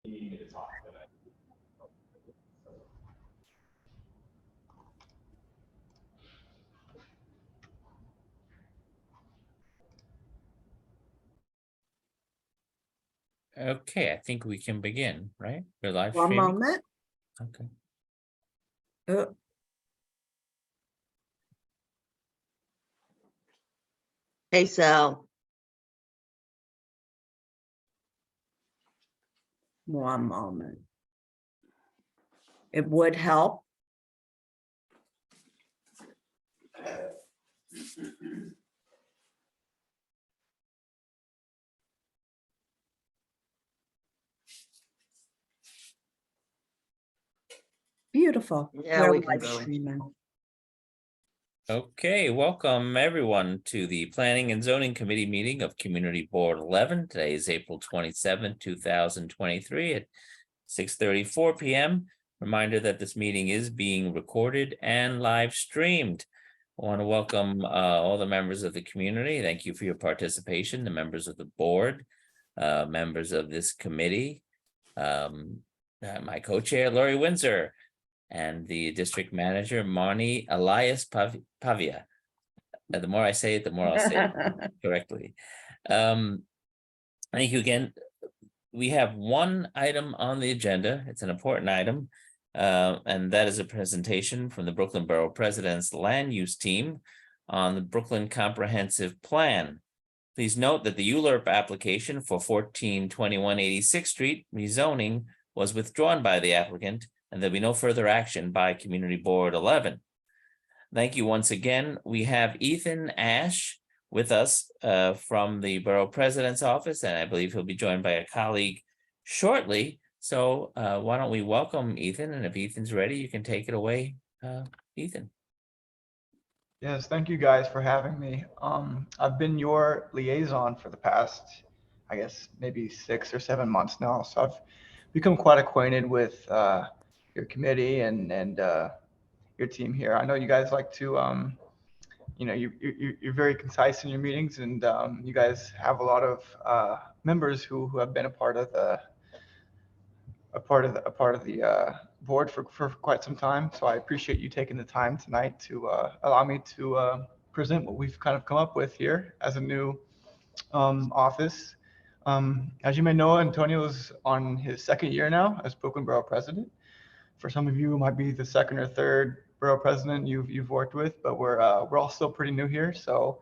Okay, I think we can begin, right? We're live One streaming. moment. Okay. Hey, Sal. One moment. It would help. Beautiful. Yeah, We're we can live go. streaming. Okay, welcome everyone to the Planning and Zoning Committee meeting of Community Board 11. Today is April 27, 2023 at 6:34 p.m. Reminder that this meeting is being recorded and live streamed. I want to welcome all the members of the community. Thank you for your participation, the members of the board, members of this committee, my co-chair, Lori Windsor, and the district manager, Marnie Elias Pavia. The more I say it, the more I'll say it correctly. Thank you again. We have one item on the agenda. It's an important item, and that is a presentation from the Brooklyn Borough President's land use team on the Brooklyn Comprehensive Plan. Please note that the ULURP application for 1421 86th Street rezoning was withdrawn by the applicant, and there'll be no further action by Community Board 11. Thank you once again. We have Ethan Ash with us from the Borough President's office, and I believe he'll be joined by a colleague shortly. So why don't we welcome Ethan, and if Ethan's ready, you can take it away, Ethan. Yes, thank you guys for having me. I've been your liaison for the past, I guess, maybe 6 or 7 months now. So I've become quite acquainted with your committee and your team here. I know you guys like to, you're very concise in your meetings, and you guys have a lot of members who have been a part of the board for quite some time. So I appreciate you taking the time tonight to allow me to present what we've kind of come up with here as a new office. As you may know, Antonio is on his 2nd year now as Brooklyn Borough President. For some of you, it might be the 2nd or 3rd Borough President you've worked with, but we're all still pretty new here. So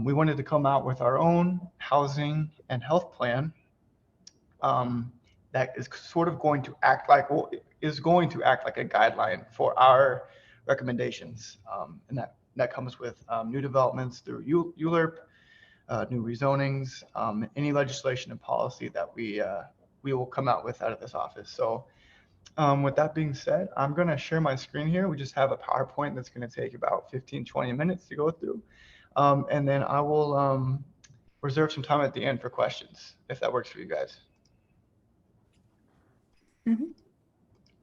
we wanted to come out with our own housing and health plan that is sort of going to act like, is going to act like a guideline for our recommendations, and that comes with new developments through ULURP, new rezonings, any legislation and policy that we will come out with out of this office. So with that being said, I'm going to share my screen here. We just have a PowerPoint that's going to take about 15-20 minutes to go through, and then I will reserve some time at the end for questions, if that works for you guys. Mm-hmm.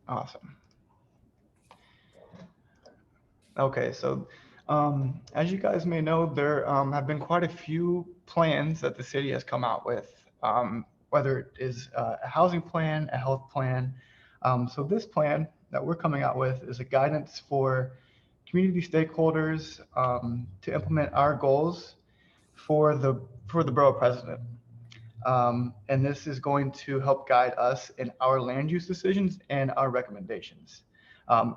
Awesome. Okay, so as you guys may know, there have been quite a few plans that the city has come out with, whether it is a housing plan, a health plan. So this plan that we're coming out with is a guidance for community stakeholders to implement our goals for the Borough President. And this is going to help guide us in our land use decisions and our recommendations.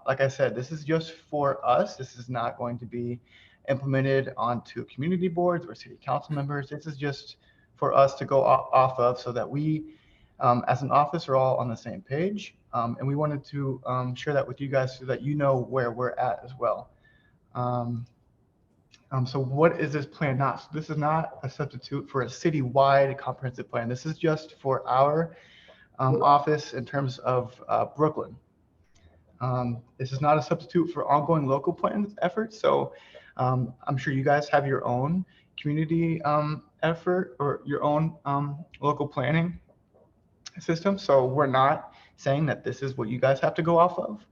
Like I said, this is just for us. This is not going to be implemented onto community boards or city council members. This is just for us to go off of, so that we, as an office, are all on the same page. And we wanted to share that with you guys so that you know where we're at as well. So what is this plan not? So this is not a substitute for a citywide comprehensive plan. This is just for our office in terms of Brooklyn. This is not a substitute for ongoing local plan efforts. So I'm sure you guys have your own community effort or your own local planning system. So we're not saying that this is what you guys have to go off of.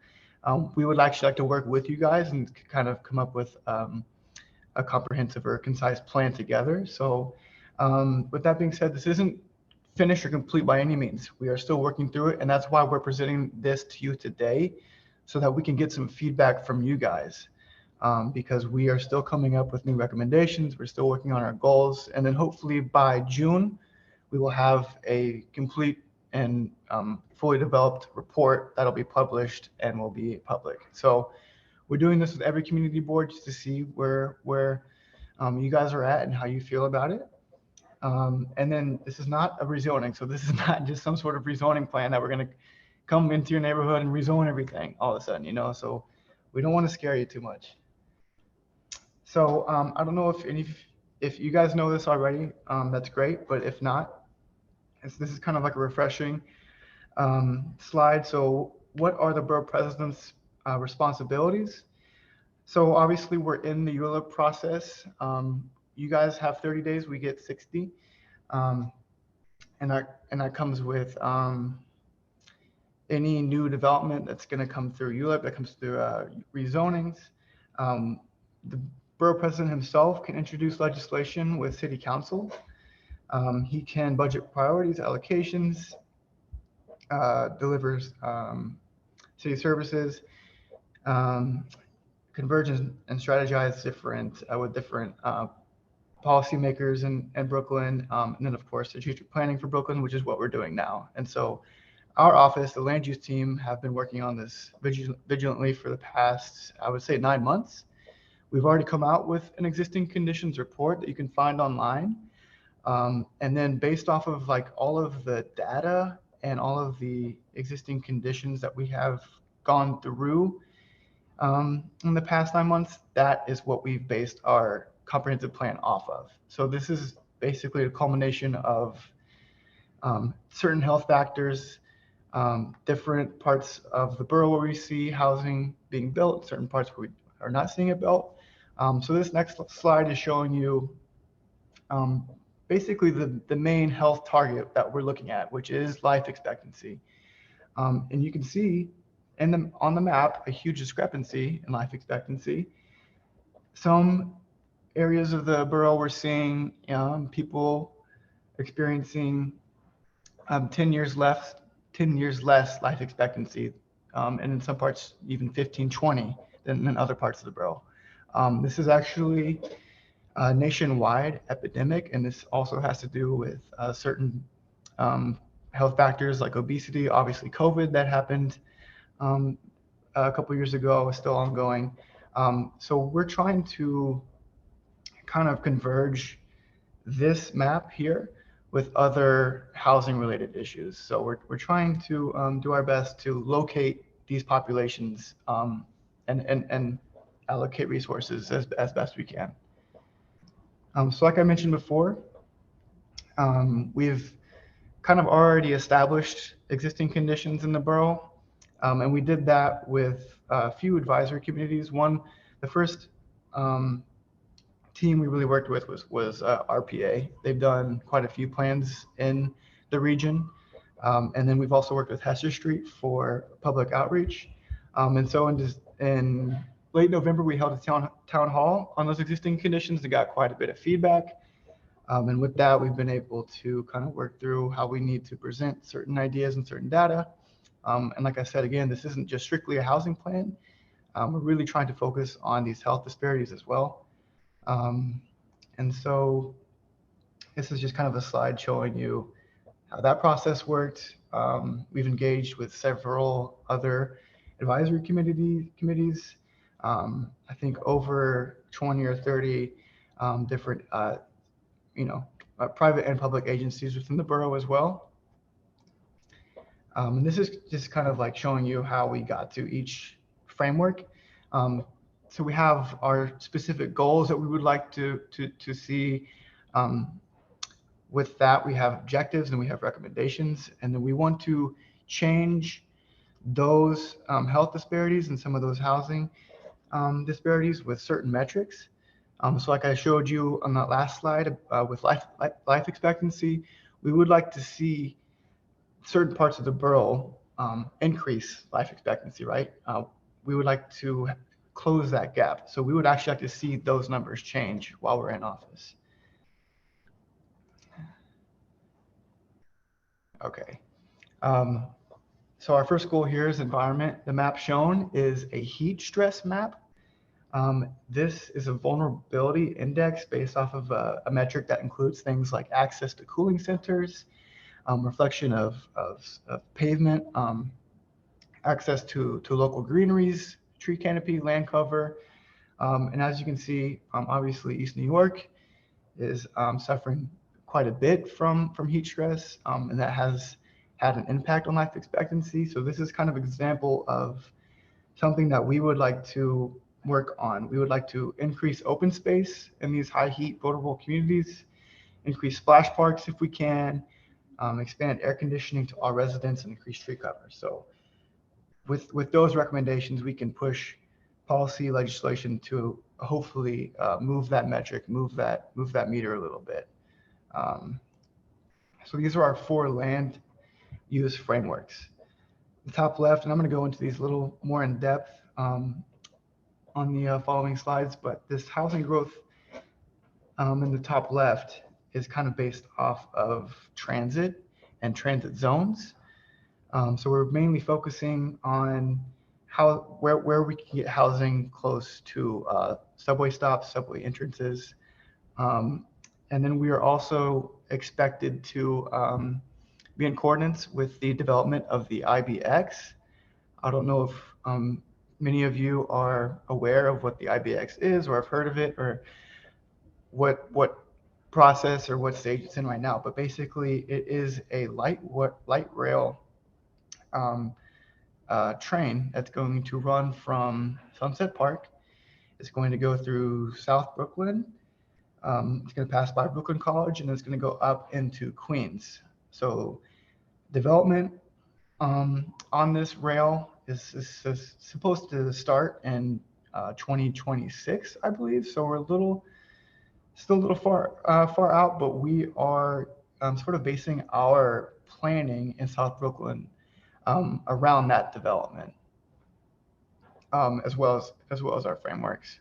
We would actually like to work with you guys and kind of come up with a comprehensive or concise plan together. So with that being said, this isn't finished or complete by any means. We are still working through it, and that's why we're presenting this to you today, so that we can get some feedback from you guys, because we are still coming up with new recommendations. We're still working on our goals, and then hopefully by June, we will have a complete and fully developed report that'll be published and will be public. So we're doing this with every community board just to see where you guys are at and how you feel about it. And then this is not a rezoning. So this is not just some sort of rezoning plan that we're going to come into your neighborhood and rezone everything all of a sudden, you know, so we don't want to scare you too much. So I don't know if you guys know this already, that's great. But if not, this is kind of like a refreshing slide. So what are the borough president's responsibilities? So obviously we're in the ULIP process. You guys have 30 days, we get 60. And that comes with any new development that's going to come through ULIP, that comes through rezonings. The borough president himself can introduce legislation with city council. He can budget priorities, allocations, delivers city services, converge and strategize with different policymakers in Brooklyn, and then of course strategic planning for Brooklyn, which is what we're doing now. And so our office, the land use team, have been working on this vigilantly for the past, I would say, 9 months. We've already come out with an existing conditions report that you can find online. And then based off of like all of the data and all of the existing conditions that we have gone through in the past 9 months, that is what we've based our comprehensive plan off of. So this is basically a culmination of certain health factors, different parts of the borough where we see housing being built, certain parts where we are not seeing it built. So this next slide is showing you basically the main health target that we're looking at, which is life expectancy. And you can see on the map a huge discrepancy in life expectancy. Some areas of the borough we're seeing people experiencing 10 years less life expectancy, and in some parts even 15, 20 than in other parts of the borough. This is actually a nationwide epidemic, and this also has to do with certain health factors like obesity, obviously COVID that happened a couple years ago, is still ongoing. So we're trying to kind of converge this map here with other housing related issues. So we're trying to do our best to locate these populations and allocate resources as best we can. So like I mentioned before, we've kind of already established existing conditions in the borough. And we did that with a few advisory communities. The first team we really worked with was RPA. They've done quite a few plans in the region. And then we've also worked with Hester Street for public outreach. And so in late November, we held a town hall on those existing conditions and got quite a bit of feedback. And with that, we've been able to kind of work through how we need to present certain ideas and certain data. And like I said, again, this isn't just strictly a housing plan. We're really trying to focus on these health disparities as well. And so this is just kind of a slide showing you how that process worked. We've engaged with several other advisory committees. I think over 20 or 30 different, private and public agencies within the borough as well. And this is just kind of like showing you how we got to each framework. So we have our specific goals that we would like to see. With that, we have objectives and we have recommendations, and then we want to change those health disparities and some of those housing disparities with certain metrics. So like I showed you on that last slide with life expectancy, we would like to see certain parts of the borough increase life expectancy, right? We would like to close that gap. So we would actually like to see those numbers change while we're in office. Okay. Um, so our first goal here is environment. The map shown is a heat stress map. This is a vulnerability index based off of a metric that includes things like access to cooling centers, reflection of pavement, access to local greeneries, tree canopy, land cover. And as you can see, obviously East New York is suffering quite a bit from heat stress, and that has had an impact on life expectancy. So this is kind of an example of something that we would like to work on. We would like to increase open space in these high heat vulnerable communities, increase splash parks if we can, expand air conditioning to all residents, and increase tree cover. So with those recommendations, we can push policy legislation to hopefully move that metric, move that meter a little bit. So these are our 4 land use frameworks. The top left, and I'm going to go into these a little more in depth on the following slides, but this housing growth in the top left is kind of based off of transit and transit zones. So we're mainly focusing on where we can get housing close to subway stops, subway entrances. And then we are also expected to be in coordinates with the development of the IBX. I don't know if many of you are aware of what the IBX is or have heard of it or what process or what stage it's in right now. But basically, it is a light rail train that's going to run from Sunset Park. It's going to go through South Brooklyn. It's going to pass by Brooklyn College, and it's going to go up into Queens. So development on this rail is supposed to start in 2026, I believe. So we're still a little far out, but we are sort of basing our planning in South Brooklyn around that development, as well as our frameworks.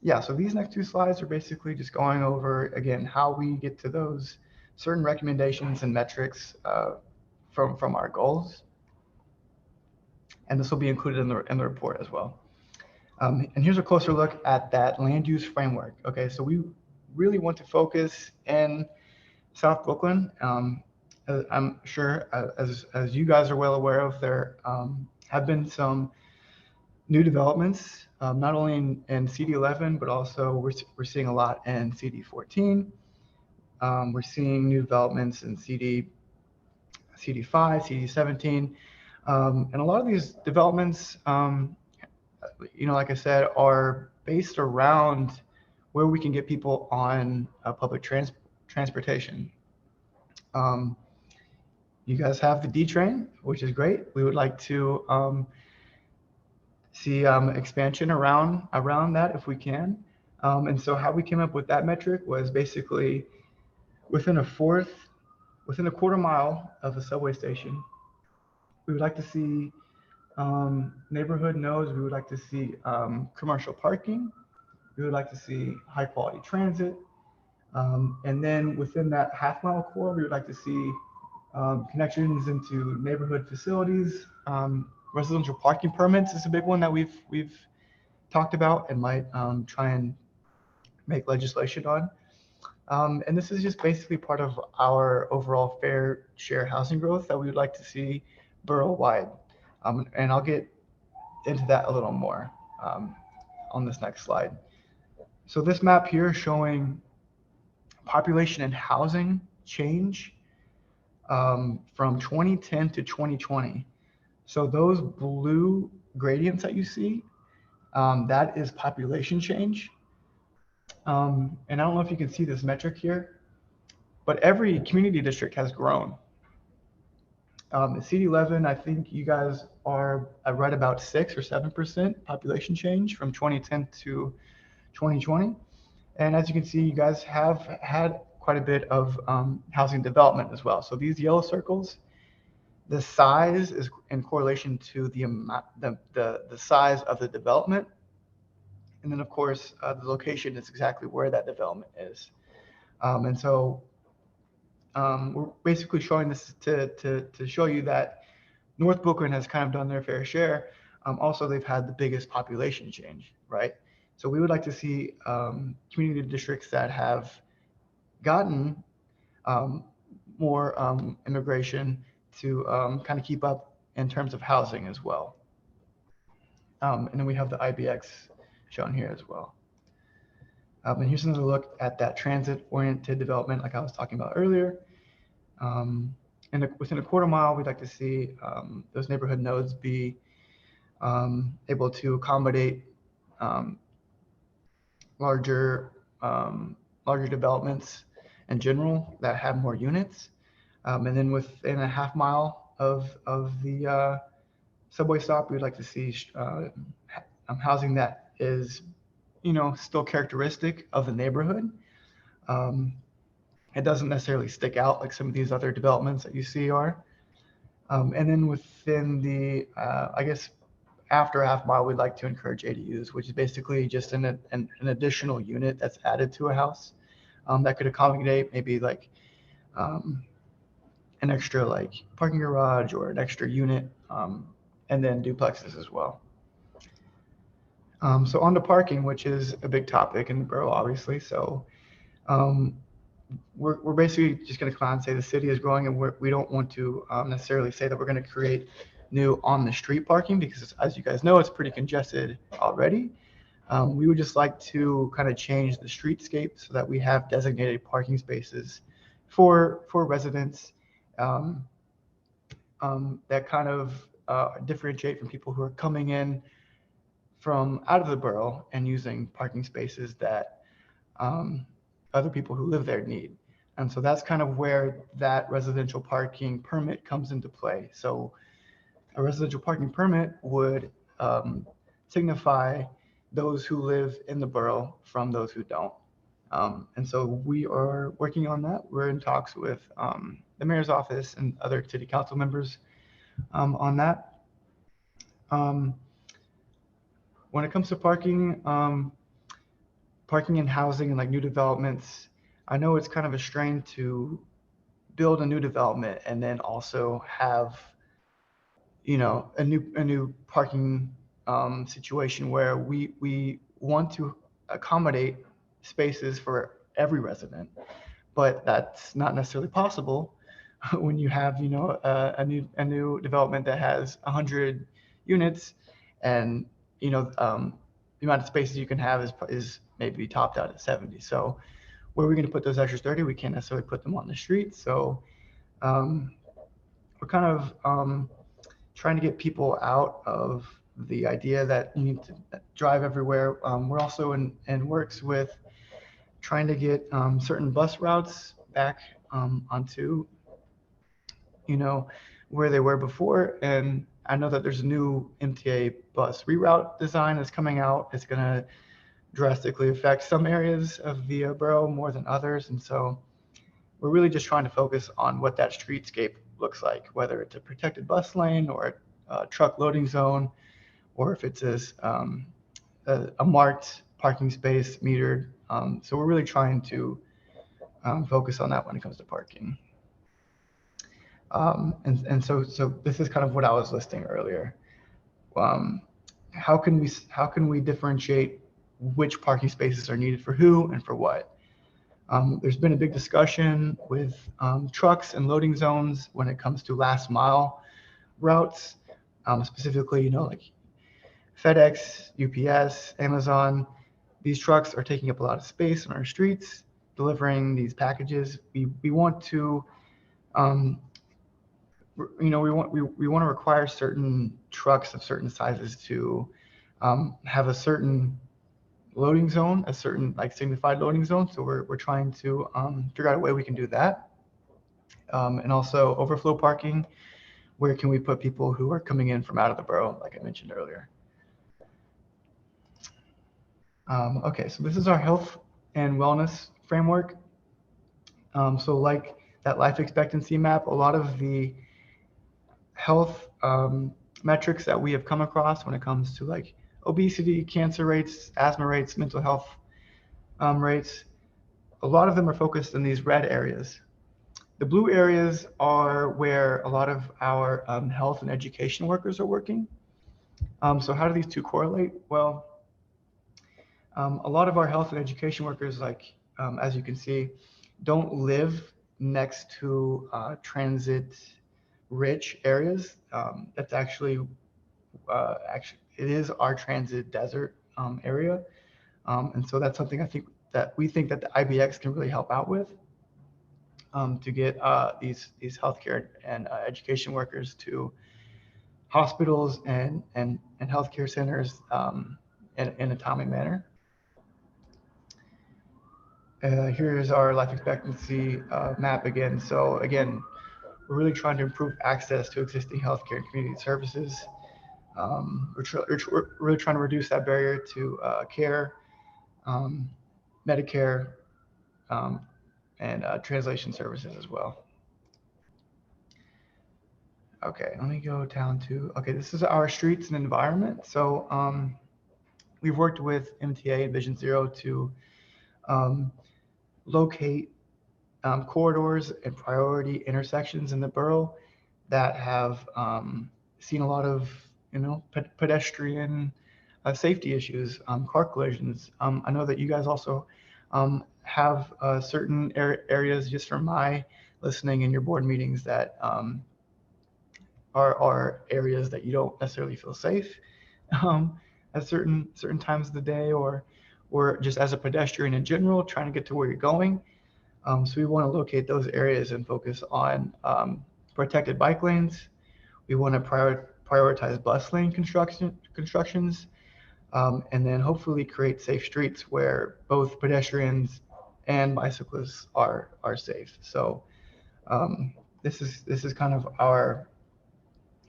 Yeah, so these next 2 slides are basically just going over, again, how we get to those certain recommendations and metrics from our goals. And this will be included in the report as well. And here's a closer look at that land use framework. Okay, so we really want to focus in South Brooklyn. I'm sure, as you guys are well aware of, there have been some new developments, not only in CD11, but also we're seeing a lot in CD14. We're seeing new developments in CD5, CD17. And a lot of these developments, like I said, are based around where we can get people on public transportation. You guys have the D train, which is great. We would like to see expansion around that if we can. And so how we came up with that metric was basically within a quarter mile of a subway station, we would like to see neighborhood nodes. We would like to see commercial parking. We would like to see high quality transit. And then within that half-mile core, we would like to see connections into neighborhood facilities. Residential parking permits is a big one that we've talked about and might try and make legislation on. And this is just basically part of our overall fair share housing growth that we would like to see borough-wide. And I'll get into that a little more on this next slide. So this map here is showing population and housing change from 2010 to 2020. So those blue gradients that you see, that is population change. And I don't know if you can see this metric here, but every community district has grown. CD11, I think you guys are right about 6 or 7% population change from 2010 to 2020. And as you can see, you guys have had quite a bit of housing development as well. So these yellow circles, the size is in correlation to the amount, the size of the development. And then of course, the location is exactly where that development is. And so we're basically showing this to show you that North Brooklyn has kind of done their fair share. Also, they've had the biggest population change, right? So we would like to see community districts that have gotten more immigration to kind of keep up in terms of housing as well. And then we have the IBX shown here as well. And here's another look at that transit-oriented development like I was talking about earlier. And within a quarter mile, we'd like to see those neighborhood nodes be able to accommodate larger developments in general that have more units. And then within a half mile of the subway stop, we'd like to see housing that is, still characteristic of the neighborhood. It doesn't necessarily stick out like some of these other developments that you see are. And then within the, I guess, after a half mile, we'd like to encourage ADUs, which is basically just an additional unit that's added to a house that could accommodate maybe like an extra like parking garage or an extra unit, and then duplexes as well. So on to parking, which is a big topic in the borough, obviously. So we're basically just going to come out and say the city is growing, and we don't want to necessarily say that we're going to create new on the street parking, because as you guys know, it's pretty congested already. We would just like to kind of change the streetscape so that we have designated parking spaces for residents that kind of differentiate from people who are coming in from out of the borough and using parking spaces that other people who live there need. And so that's kind of where that residential parking permit comes into play. So a residential parking permit would signify those who live in the borough from those who don't. And so we are working on that. We're in talks with the mayor's office and other city council members on that. When it comes to parking, parking and housing and like new developments, I know it's kind of a strain to build a new development and then also have, a new parking situation where we want to accommodate spaces for every resident, but that's not necessarily possible when you have, a new development that has 100 units, and the amount of spaces you can have is maybe topped out at 70. So where are we going to put those extra 30? We can't necessarily put them on the street. So we're kind of trying to get people out of the idea that you need to drive everywhere. We're also in works with trying to get certain bus routes back onto, where they were before. And I know that there's a new MTA bus reroute design that's coming out. It's going to drastically affect some areas of the borough more than others. And so we're really just trying to focus on what that streetscape looks like, whether it's a protected bus lane or a truck loading zone, or if it's a marked parking space metered. So we're really trying to focus on that when it comes to parking. And so this is kind of what I was listing earlier. How can we differentiate which parking spaces are needed for who and for what? There's been a big discussion with trucks and loading zones when it comes to last mile routes, specifically, like FedEx, UPS, Amazon. These trucks are taking up a lot of space on our streets, delivering these packages. We want to, we want to require certain trucks of certain sizes to have a certain loading zone, a certain like signified loading zone. So we're trying to figure out a way we can do that. And also overflow parking. Where can we put people who are coming in from out of the borough, like I mentioned earlier? Okay, so this is our health and wellness framework. So like that life expectancy map, a lot of the health metrics that we have come across when it comes to like obesity, cancer rates, asthma rates, mental health rates, a lot of them are focused in these red areas. The blue areas are where a lot of our health and education workers are working. So how do these two correlate? Well, a lot of our health and education workers, like as you can see, don't live next to transit-rich areas. That's actually it is our transit desert area, and so that's something we think that the IBX can really help out with, to get these healthcare and education workers to hospitals and healthcare centers in a timely manner. Here is our life expectancy map again. So again, we're really trying to improve access to existing healthcare and community services. We're really trying to reduce that barrier to care, Medicare, and translation services as well. Okay, let me go down to, okay, this is our streets and environment. So we've worked with MTA and Vision Zero to locate corridors and priority intersections in the borough that have seen a lot of, pedestrian safety issues, car collisions. I know that you guys also have certain areas, just from my listening in your board meetings, that are areas that you don't necessarily feel safe at certain times of the day, or just as a pedestrian in general, trying to get to where you're going. So we want to locate those areas and focus on protected bike lanes. We want to prioritize bus lane constructions, and then hopefully create safe streets where both pedestrians and bicyclists are safe. So this is kind of our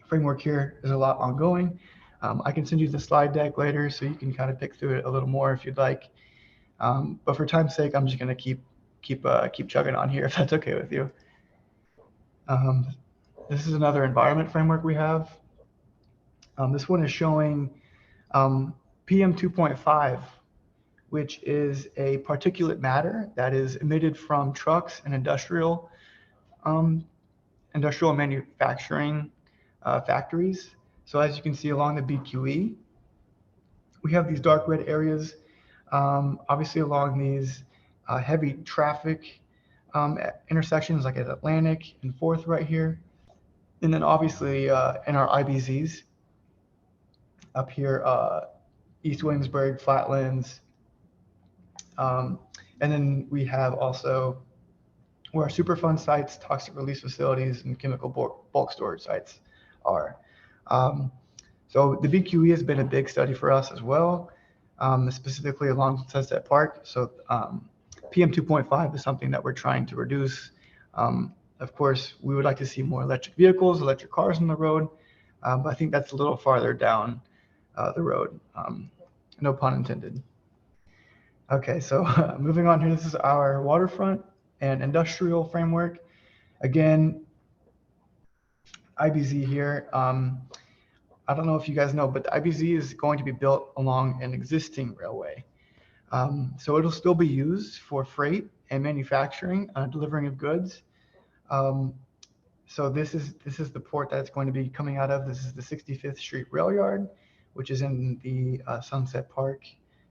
framework here. There's a lot ongoing. I can send you the slide deck later so you can kind of pick through it a little more if you'd like. But for time's sake, I'm just going to keep chugging on here, if that's okay with you. This is another environment framework we have. This one is showing PM 2.5, which is a particulate matter that is emitted from trucks and industrial manufacturing factories. So as you can see along the BQE, we have these dark red areas, obviously along these heavy traffic intersections, like at Atlantic and 4th right here. And then obviously in our IBZs up here, East Williamsburg, Flatlands. And then we have also where our Superfund sites, toxic release facilities, and chemical bulk storage sites are. So the BQE has been a big study for us as well, specifically along Sunset Park. So PM 2.5 is something that we're trying to reduce. Of course, we would like to see more electric vehicles, electric cars on the road, but I think that's a little farther down the road. No pun intended. Okay, so moving on here, this is our waterfront and industrial framework. Again, IBZ here. I don't know if you guys know, but the IBZ is going to be built along an existing railway. So it'll still be used for freight and manufacturing, delivering of goods. So this is the port that's going to be coming out of. This is the 65th Street Rail Yard, which is in the Sunset Park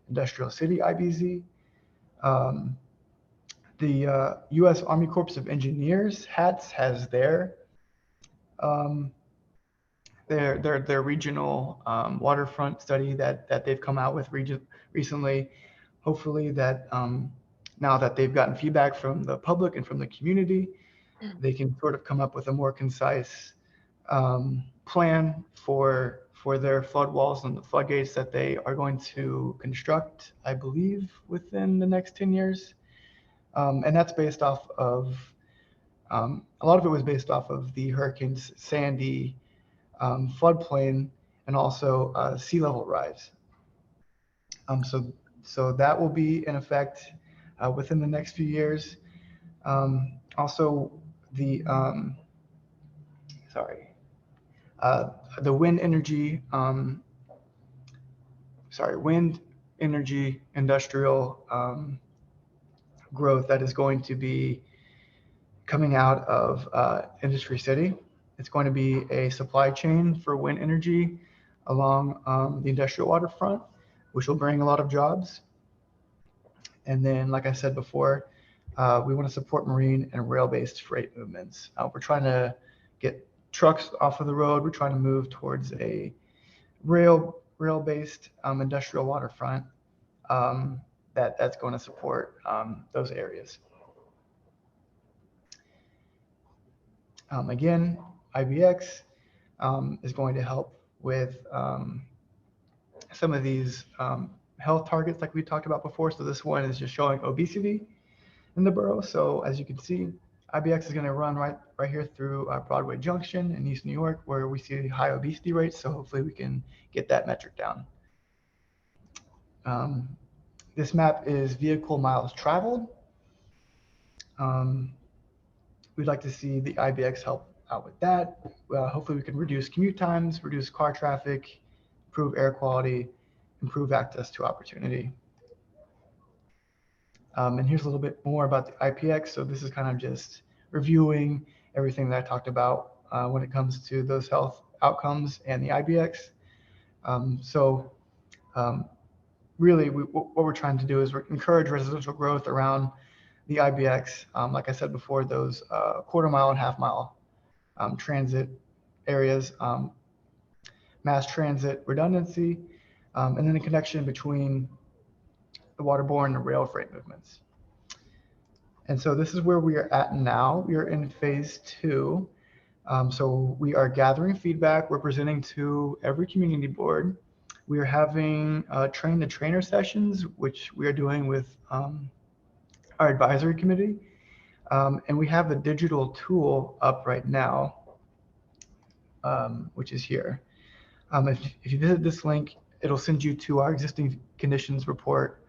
Industrial City IBZ. The U.S. Army Corps of Engineers HATS has their regional waterfront study that they've come out with recently. Hopefully that now that they've gotten feedback from the public and from the community, they can sort of come up with a more concise plan for their flood walls and the floodgates that they are going to construct, I believe, within the next 10 years. And that's based off of, a lot of it was based off of the Hurricane Sandy floodplain and also sea level rise. So that will be in effect within the next few years. Also, the wind energy industrial growth that is going to be coming out of Industry City. It's going to be a supply chain for wind energy along the industrial waterfront, which will bring a lot of jobs. And then, like I said before, we want to support marine and rail-based freight movements. We're trying to get trucks off of the road. We're trying to move towards a rail-based industrial waterfront that's going to support those areas. Again, IBX is going to help with some of these health targets like we talked about before. So this one is just showing obesity in the borough. So as you can see, IBX is going to run right here through Broadway Junction in East New York, where we see high obesity rates. So hopefully we can get that metric down. This map is vehicle miles traveled. We'd like to see the IBX help out with that. Hopefully we can reduce commute times, reduce car traffic, improve air quality, improve access to opportunity. And here's a little bit more about the IPX. So this is kind of just reviewing everything that I talked about when it comes to those health outcomes and the IBX. Really, what we're trying to do is encourage residential growth around the IBX. Like I said before, those quarter-mile and half-mile transit areas, mass transit redundancy, and then a connection between the waterborne and rail freight movements. And so this is where we are at now. We are in phase 2. So we are gathering feedback. We're presenting to every community board. We are having train-the-trainer sessions, which we are doing with our advisory committee. And we have a digital tool up right now, which is here. If you visit this link, it'll send you to our existing conditions report.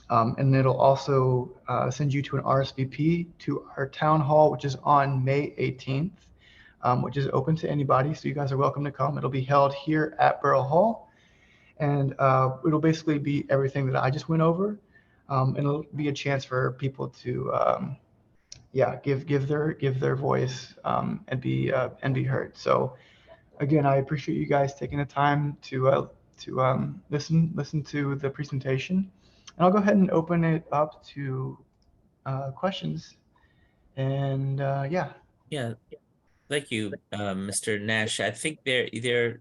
And it'll also send you to an RSVP to our town hall, which is on May 18th, which is open to anybody. So you guys are welcome to come. It'll be held here at Borough Hall. And it'll basically be everything that I just went over. And it'll be a chance for people to, give their voice and be heard. So again, I appreciate you guys taking the time to listen to the presentation. And I'll go ahead and open it up to questions. And Yeah, thank you, Mr. Nash. I think there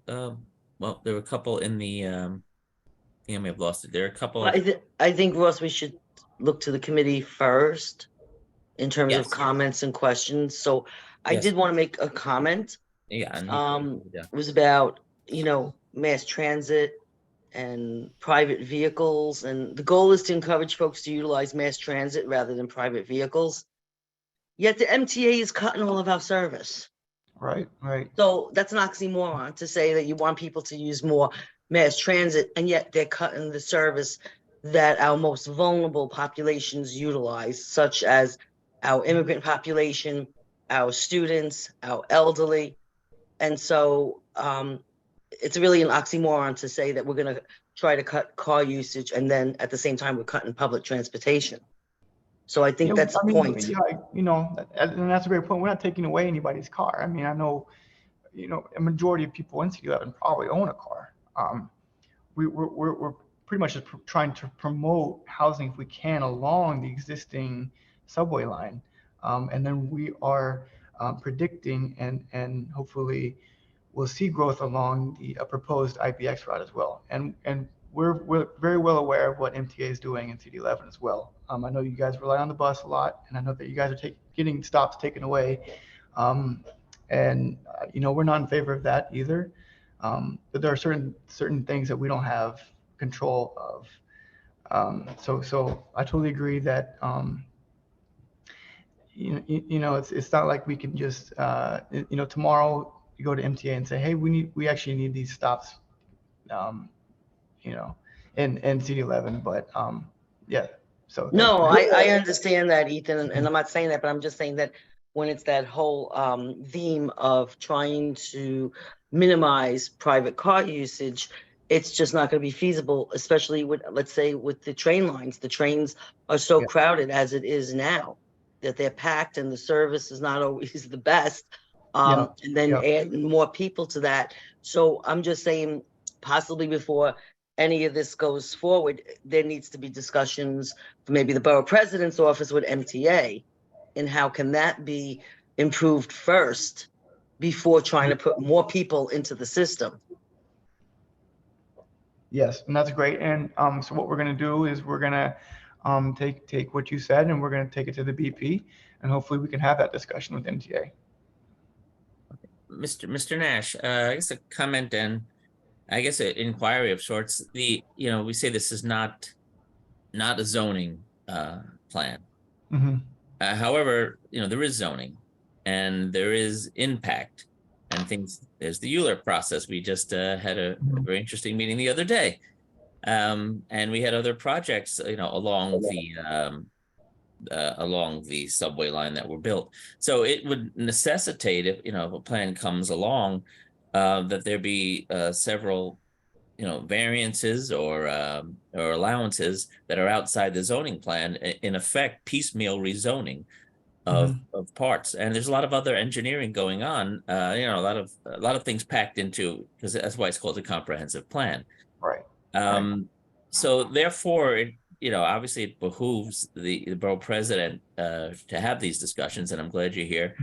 were a couple in the I think I may have lost it. There are a couple of I think, Ross, we should look to the committee first in terms of Yes. comments and questions. So I Yes. did want to make a comment. yeah, and It was about, mass transit and private vehicles. And the goal is to encourage folks to utilize mass transit rather than private vehicles. Yet the MTA is cutting all of our service. right. So that's an oxymoron to say that you want people to use more mass transit, and yet they're cutting the service that our most vulnerable populations utilize, such as our immigrant population, our students, our elderly. And so it's really an oxymoron to say that we're going to try to cut car usage and then at the same time we're cutting public transportation. So I think that's the point. And that's a great point. We're not taking away anybody's car. I mean, I know, a majority of people in City 11 probably own a car. We're pretty much just trying to promote housing if we can along the existing subway line. And then we are predicting and hopefully we'll see growth along the proposed IBX route as well. And we're very well aware of what MTA is doing in City 11 as well. I know you guys rely on the bus a lot, and I know that you guys are getting stops taken away. We're not in favor of that either. But there are certain things that we don't have control of. So I totally agree that it's not like we can just tomorrow you go to MTA and say, hey, we actually need these stops, in City 11. But yeah. So no, I understand that, Ethan, and I'm not saying that, but I'm just saying that when it's that whole theme of trying to minimize private car usage, it's just not going to be feasible, especially with, let's say, with the train lines. The trains are so crowded as it is now. that they're packed and the service is not always the best. Yeah, And then yeah. add more people to that. So I'm just saying, possibly before any of this goes forward, there needs to be discussions for maybe the borough president's office with MTA, and how can that be improved first before trying to put more people into the system. Yes, and that's great. And so what we're going to do is we're going to take what you said and we're going to take it to the BP, and hopefully we can have that discussion with MTA. Mr. Nash, I guess a comment and I guess an inquiry of sorts. We say this is not a zoning plan. Hmm. However, there is zoning and there is impact and things. There's the Euler process. We just had a very interesting meeting the other day. And we had other projects, along the subway line that were built. So it would necessitate, if a plan comes along, that there be several variances or allowances that are outside the zoning plan, in effect piecemeal rezoning of parts. And there's a lot of other engineering going on, a lot of things packed into, because that's why it's called a comprehensive plan. Right. So therefore, obviously it behooves the borough president to have these discussions, and I'm glad you're here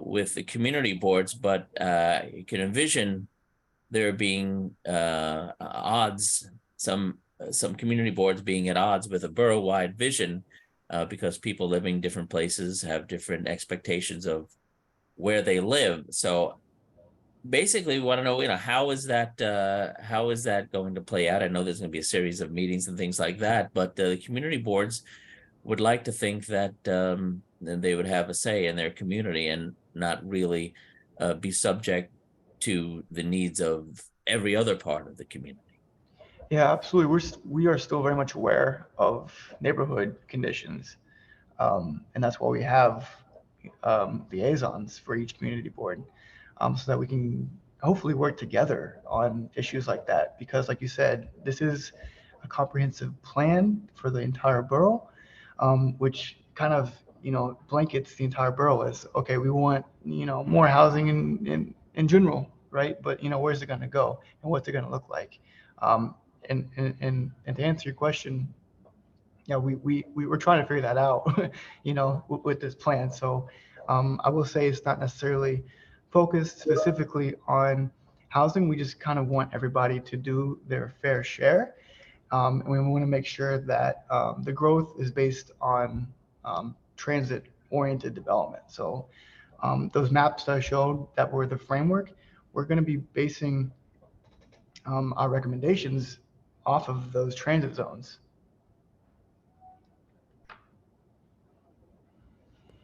with the community boards. But you can envision there being odds, some community boards being at odds with a borough-wide vision, because people living different places have different expectations of where they live. So basically, we want to know, how is that going to play out? I know there's going to be a series of meetings and things like that, but the community boards would like to think that they would have a say in their community and not really be subject to the needs of every other part of the community. Yeah, absolutely. We are still very much aware of neighborhood conditions, and that's why we have liaisons for each community board, so that we can hopefully work together on issues like that. Because, like you said, this is a comprehensive plan for the entire borough, which kind of blankets the entire borough as, okay, we want more housing in general, right? But where's it going to go and what's it going to look like? And to answer your question, we were trying to figure that out, with this plan. So I will say it's not necessarily focused specifically on housing. We just kind of want everybody to do their fair share. And we want to make sure that the growth is based on transit-oriented development. So those maps that I showed that were the framework, we're going to be basing our recommendations off of those transit zones.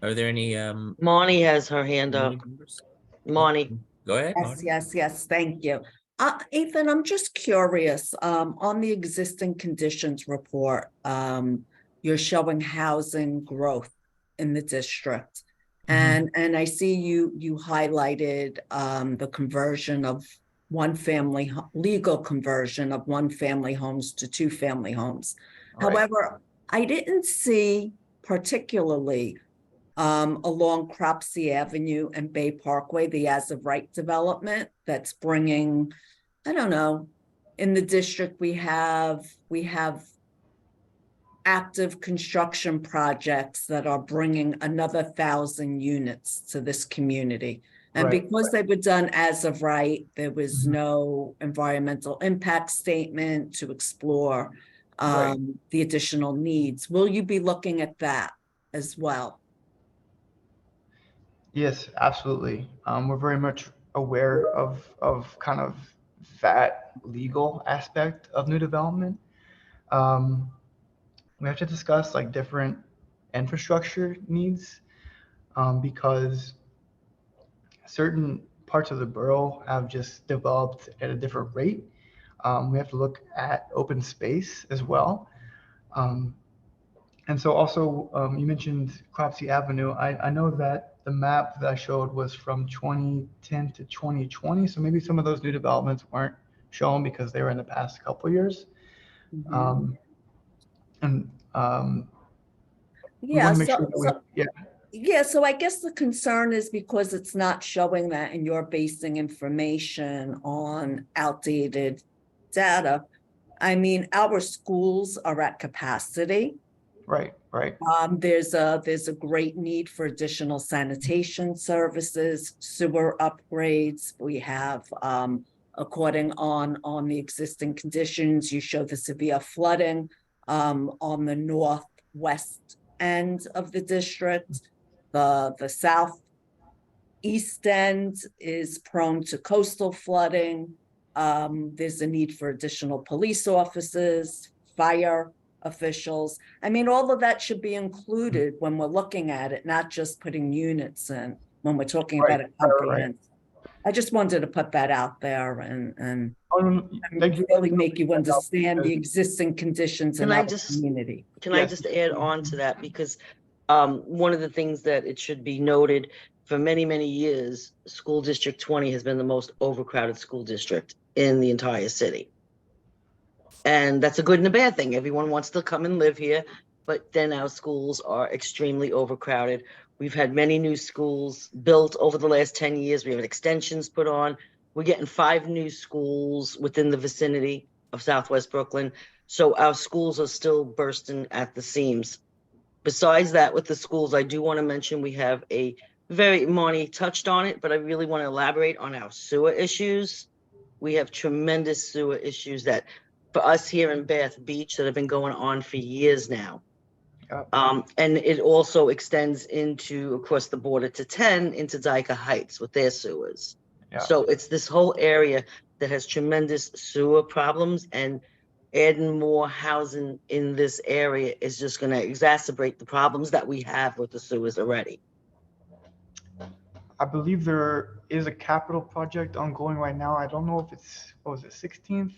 Are there any Marnie has her hand up. Marnie. Go ahead. Yes, thank you. Ethan, I'm just curious, on the existing conditions report, you're showing housing growth in the district. And I see you highlighted the conversion of legal conversion of 1-family homes to 2-family homes. Right. However, I didn't see particularly along Cropsey Avenue and Bay Parkway, the as of right development that's bringing, I don't know, in the district we have active construction projects that are bringing another 1,000 units to this community. And Right. because they were done as of right, there was no environmental impact statement to explore the additional needs. Will you be looking at that as well? Yes, absolutely. We're very much aware of kind of that legal aspect of new development. We have to discuss like different infrastructure needs, because certain parts of the borough have just developed at a different rate. We have to look at open space as well. And so also, you mentioned Cropsey Avenue. I know that the map that I showed was from 2010 to 2020. So maybe some of those new developments weren't shown because they were in the past couple of years. And we Yeah, want to make so, sure that so, yeah, yeah, so I guess the concern is because it's not showing that and you're basing information on outdated data. I mean, our schools are at capacity. right, right, There's a great need for additional sanitation services, sewer upgrades. We have, according on the existing conditions, you show the severe flooding on the northwest end of the district. The southeast end is prone to coastal flooding. There's a need for additional police officers, fire officials. I mean, all of that should be included when we're looking at it, not just putting units in when we're talking right, about a right, right. comprehensive. I just wanted to put that out there and Oh, no, thank you. really make you understand the Because- existing conditions in Can I our just- community. Can I Yes. just add on to that? Because one of the things that it should be noted, for many, many years, School District 20 has been the most overcrowded school district in the entire city. And that's a good and a bad thing. Everyone wants to come and live here, but then our schools are extremely overcrowded. We've had many new schools built over the last 10 years. We have extensions put on. We're getting 5 new schools within the vicinity of Southwest Brooklyn. So our schools are still bursting at the seams. Besides that, with the schools, I do want to mention we have Marnie touched on it, but I really want to elaborate on our sewer issues. We have tremendous sewer issues that, for us here in Bath Beach, that have been going on for years now. And it also extends into, across the border to 10, into Dyker Heights with their sewers. Yeah. So it's this whole area that has tremendous sewer problems, and adding more housing in this area is just going to exacerbate the problems that we have with the sewers already. I believe there is a capital project ongoing right now. I don't know if it's, what was it, 16th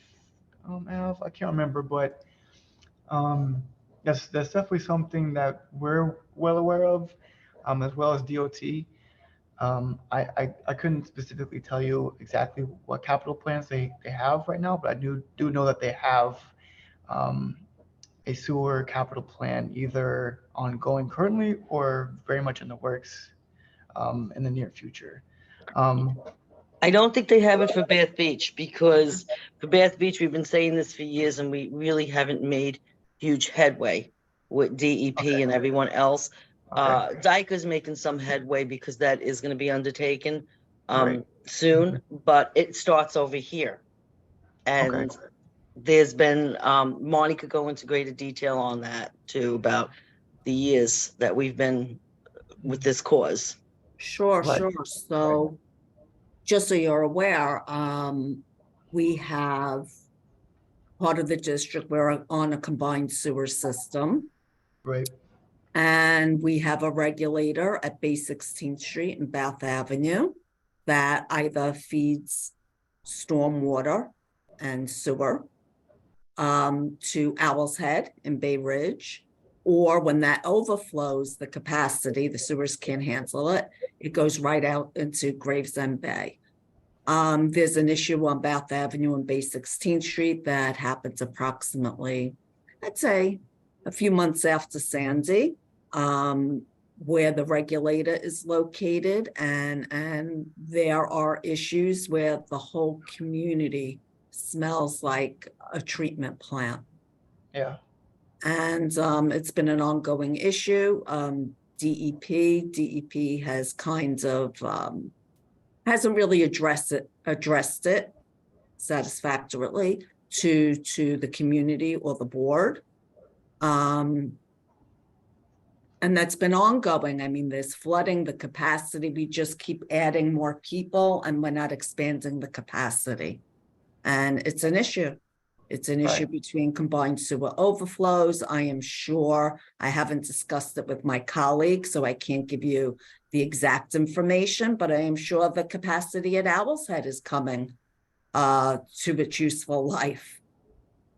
Ave? I can't remember, but that's definitely something that we're well aware of, as well as DOT. I couldn't specifically tell you exactly what capital plans they have right now, but I do know that they have a sewer capital plan either ongoing currently or very much in the works in the near future. I don't think they have it for Bath Beach, because for Bath Beach, we've been saying this for years and we really haven't made huge headway with DEP and everyone else. Okay. Dyker's making some headway because that is going to be undertaken Right. soon, but it starts over here. And there's been, Marnie could go into greater detail on that too, about the years that we've been with this cause. Sure, Right. sure. So just so you're aware, we have part of the district, we're on a combined sewer system. Right. And we have a regulator at Bay 16th Street and Bath Avenue that either feeds stormwater and sewer to Owl's Head in Bay Ridge, or when that overflows the capacity, the sewers can't handle it, it goes right out into Gravesend Bay. There's an issue on Bath Avenue and Bay 16th Street that happens approximately, I'd say, a few months after Sandy, where the regulator is located, and there are issues where the whole community smells like a treatment plant. Yeah. And it's been an ongoing issue. DEP has kind of hasn't really addressed it satisfactorily to the community or the board. And that's been ongoing. I mean, there's flooding, the capacity, we just keep adding more people and we're not expanding the capacity. And it's an issue. It's an issue between combined sewer overflows. I am sure, I haven't discussed it with my colleagues, so I can't give you the exact information, but I am sure the capacity at Owl's Head is coming to its useful life.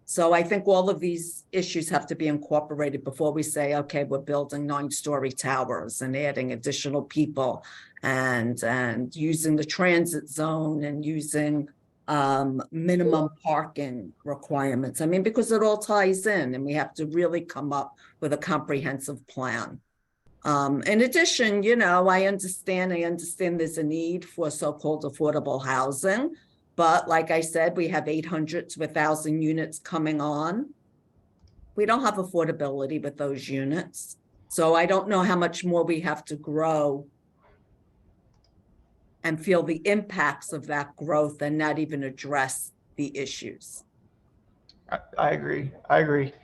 So I think all of these issues have to be incorporated before we say, okay, we're building 9-story towers and adding additional people and using the transit zone and using minimum parking requirements. I mean, because it all ties in and we have to really come up with a comprehensive plan. In addition, you know, I understand there's a need for so-called affordable housing, but like I said, we have 800 to 1,000 units coming on. We don't have affordability with those units. So I don't know how much more we have to grow and feel the impacts of that growth and not even address the issues. I agree. I agree.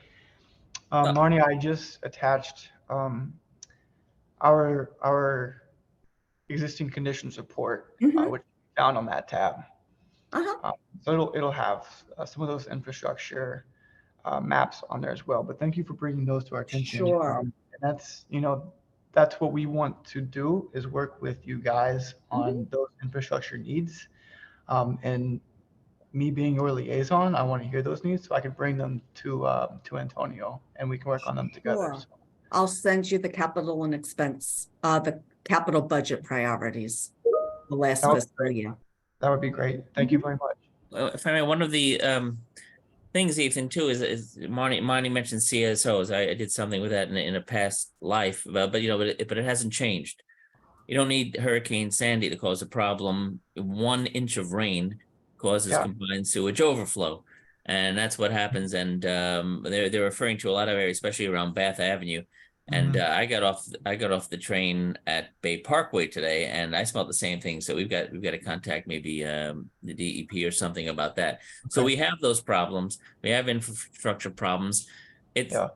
Marnie, I just attached our existing conditions report, Mhm. which we found on that tab. Uh-huh. So it'll have some of those infrastructure maps on there as well. But thank you for bringing those to our attention. Sure. And that's, you know, that's what we want to do, is work with you guys on those infrastructure needs. And me being your liaison, I want to hear those needs so I can bring them to Antonio and we can work on them together. Sure. So, I'll send you the capital and expense, the capital budget priorities, the last That would be fiscal great. year. that would be great. Thank you very much. If I may, one of the things, Ethan, too, is Monty mentioned CSOs. I did something with that in a past life, but you know, but it hasn't changed. You don't need Hurricane Sandy to cause a problem. 1 inch of rain causes Yeah. combined sewage overflow, and that's what happens. And they're referring to a lot of areas, especially around Bath Avenue. And I got off the train at Bay Parkway today, and I smelled the same thing. So we've got to contact maybe the DEP or something about that. So Okay. we have those problems. We have infrastructure problems. It's Yeah.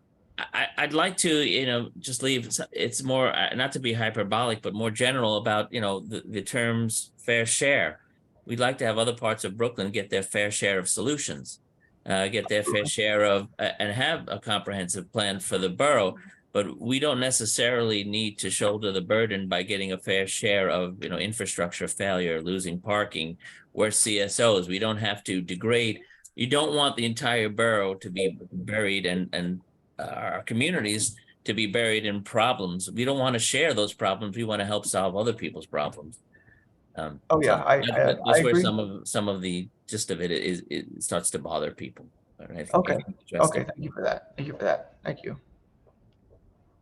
I'd like to, you know, just leave. It's more, not to be hyperbolic, but more general about, you know, the terms fair share. We'd like to have other parts of Brooklyn get their fair share of solutions, get their fair share of, and have a comprehensive plan for the borough. But we don't necessarily need to shoulder the burden by getting a fair share of, you know, infrastructure failure, losing parking. We're CSOs. We don't have to degrade. You don't want the entire borough to be buried and our communities to be buried in problems. We don't want to share those problems. We want to help solve other people's problems. Oh yeah, So I that's where agree. some of the gist of it is. It starts to bother people. And I think Okay. you addressed Okay. it. Thank you for that. Thank you for that. Thank you.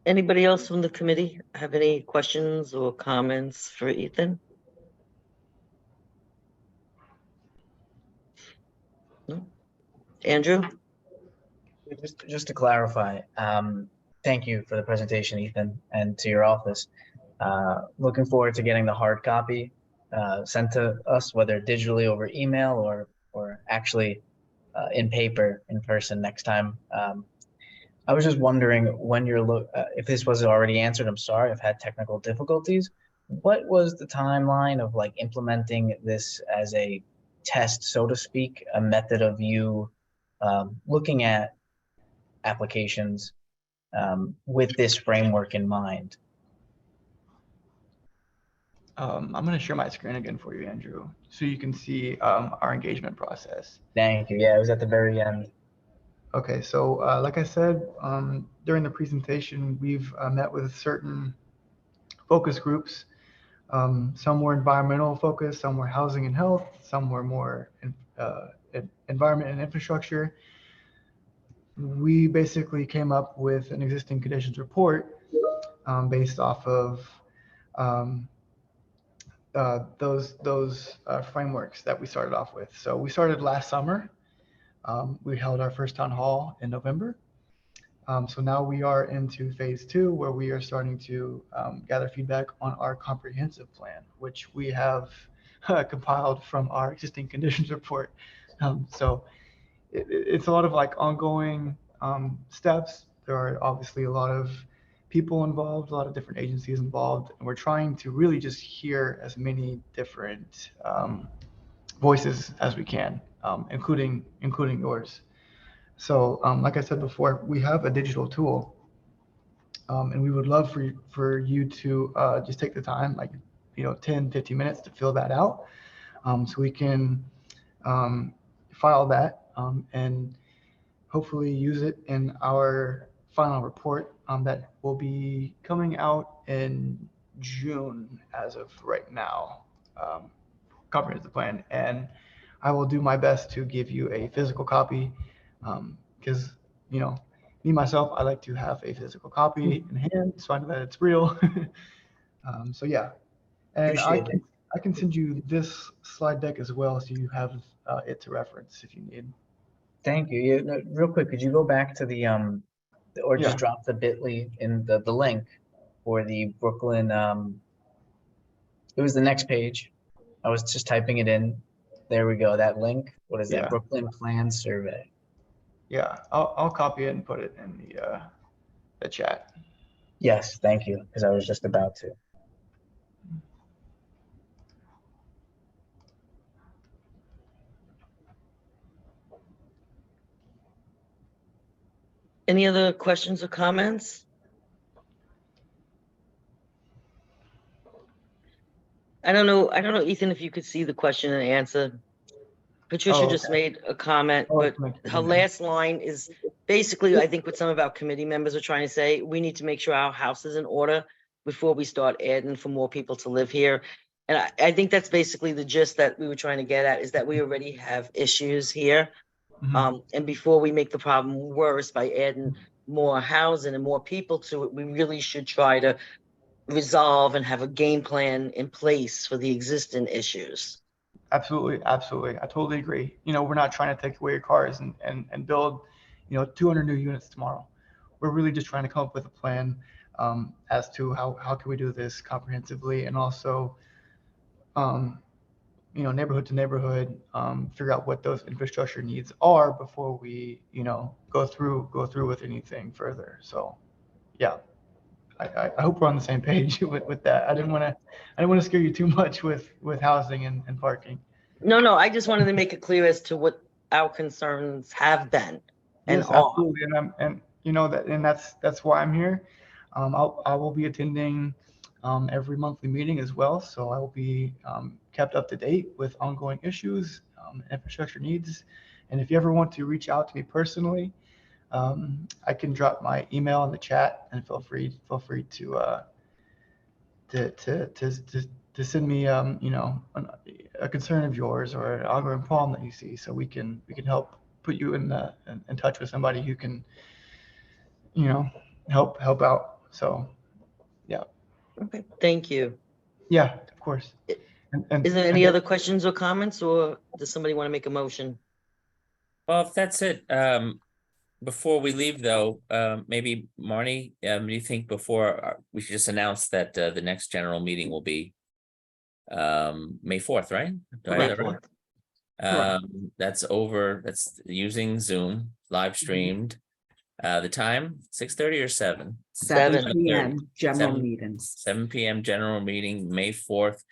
Anybody else from the committee have any questions or comments for Ethan? No? Andrew? Just to clarify, thank you for the presentation, Ethan, and to your office. Looking forward to getting the hard copy sent to us, whether digitally over email or actually in paper, in person next time. I was just wondering, when you're if this was already answered, I'm sorry, I've had technical difficulties. What was the timeline of like implementing this as a test, so to speak, a method of you looking at applications with this framework in mind? I'm going to share my screen again for you, Andrew, so you can see our engagement process. Thank you. Yeah, it was at the very end. Okay, so like I said, during the presentation, we've met with certain focus groups. Some were environmental focused, some were housing and health, some were more environment and infrastructure. We basically came up with an existing conditions report based off of those frameworks that we started off with. So we started last summer. We held our first town hall in November. So now we are into phase 2, where we are starting to gather feedback on our comprehensive plan, which we have compiled from our existing conditions report. So it's a lot of like ongoing steps. There are obviously a lot of people involved, a lot of different agencies involved, and we're trying to really just hear as many different voices as we can, including yours. So like I said before, we have a digital tool, and we would love for you to just take the time, like, 10, 15 minutes to fill that out, so we can file that and hopefully use it in our final report that will be coming out in June as of right now, comprehensive plan. And I will do my best to give you a physical copy, because, you know, me myself, I like to have a physical copy in hand so I know that it's real. So yeah, and Appreciate it. I can send you this slide deck as well, so you have it to reference if you need. Thank you. Yeah, no, real quick, could you go back to the or just Yeah. drop the bit.ly in the link for the Brooklyn it was the next page. I was just typing it in. There we go. That link. What is that? Yeah. Brooklyn Plan Survey. Yeah, I'll copy it and put it in the chat. Yes, thank you, because I was just about to. Any other questions or comments? I don't know, Ethan, if you could see the question and answer. Patricia Oh, just okay. made a comment, I'll but make it her in there. last line is basically, I think what some of our committee members are trying to say, we need to make sure our house is in order before we start adding for more people to live here. And I think that's basically the gist that we were trying to get at, is that we already have issues here. Mhm. And before we make the problem worse by adding more housing and more people to it, we really should try to resolve and have a game plan in place for the existing issues. Absolutely, absolutely. I totally agree. You know, we're not trying to take away your cars and build, 200 new units tomorrow. We're really just trying to come up with a plan as to how can we do this comprehensively, and also, neighborhood to neighborhood, figure out what those infrastructure needs are before we, go through with anything further. So, yeah, I hope we're on the same page with that. I didn't want to scare you too much with housing and parking. No, I just wanted to make it clear as to what our concerns have been and Yes, are. absolutely, and that's why I'm here. I will be attending every monthly meeting as well, so I will be kept up to date with ongoing issues, infrastructure needs, and if you ever want to reach out to me personally, I can drop my email in the chat, and feel free to send me a concern of yours or an ongoing problem that you see, so we can help put you in touch with somebody who can help out. So yeah. Okay, thank you. Yeah, of course. Is there any other questions or comments, or does somebody want to make a motion? Well, if that's it, before we leave though, maybe Marnie, do you think before we should just announce that the next general meeting will be May 4th, right? Do I have that right? Correct. That's using Zoom, live streamed. The time, 6:30 or 7? 7 7. PM, general 7 meetings. 7 p.m. general meeting, May 4th.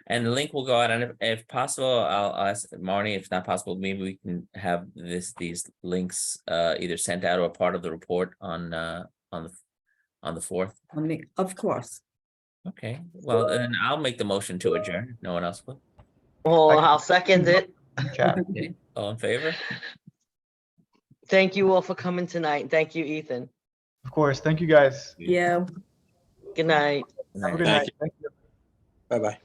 And the link will go out, and if possible, I'll ask Marnie, if not possible, maybe we can have these links either sent out or part of the report on the 4th. Of course. Okay, well, then I'll make the motion to adjourn. If no one else will. Well, I'll second it. Chat. Okay, all in favor? Thank you all for coming tonight. Thank you, Ethan. Of course. Thank you guys. Yeah. Good night. Good Have a night. good Thank night. Thank you. Bye-bye.